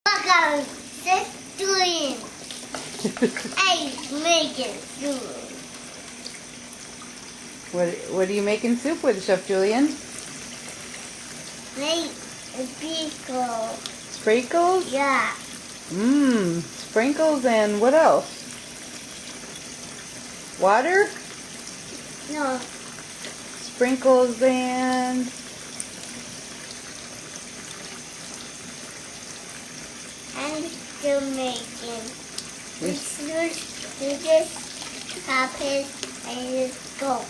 Look, I'm just doing eggs making soup. What are you making soup with, Chef Julian? Make a pickle. Sprinkles? Yeah. Sprinkles and what else? Water? No. Sprinkles and... I'm still making. You just tap it and just go.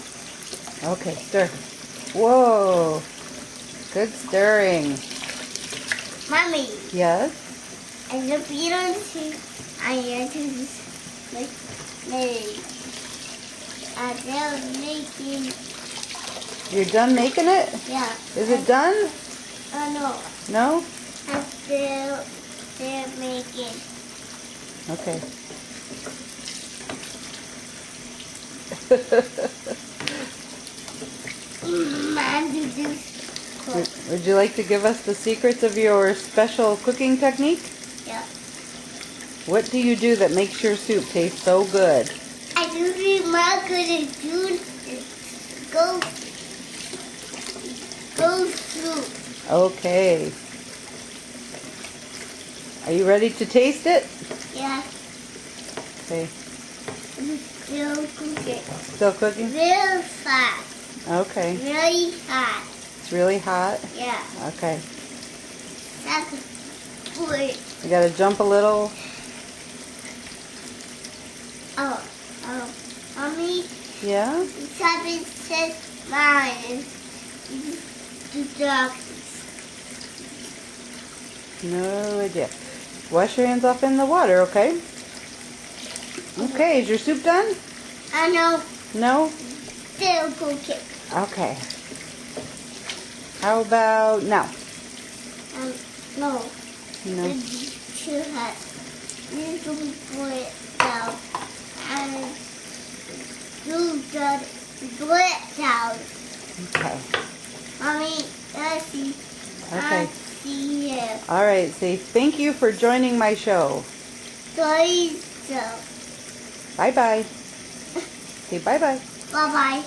Okay, stir. Whoa. Good stirring. Mommy. Yes? And if you don't see, I need to make. I'm making. You're done making it? Yeah. Is it done? Oh no. No? I'm still making. Okay. Mom, did you cook? Would you like to give us the secrets of your special cooking technique? Yeah. What do you do that makes your soup taste so good? I usually Mom gonna do is go soup. Okay. Are you ready to taste it? Yeah. Okay. I'm still cooking. Still cooking? Real fast. Okay. Really hot. It's really hot? Yeah. Okay. That's good. You gotta jump a little. Oh. Mommy, Yeah? something says mine. The dog. No idea. Wash your hands off in the water, okay? Okay, is your soup done? I know. No? Still cooking. Okay. How about now? No. No. It's too hot. You can put it down. And you can put it down. Okay. Mommy, let's see. Okay. I see you. All right, say thank you for joining my show. So, Bye-bye. Say bye-bye. bye-bye.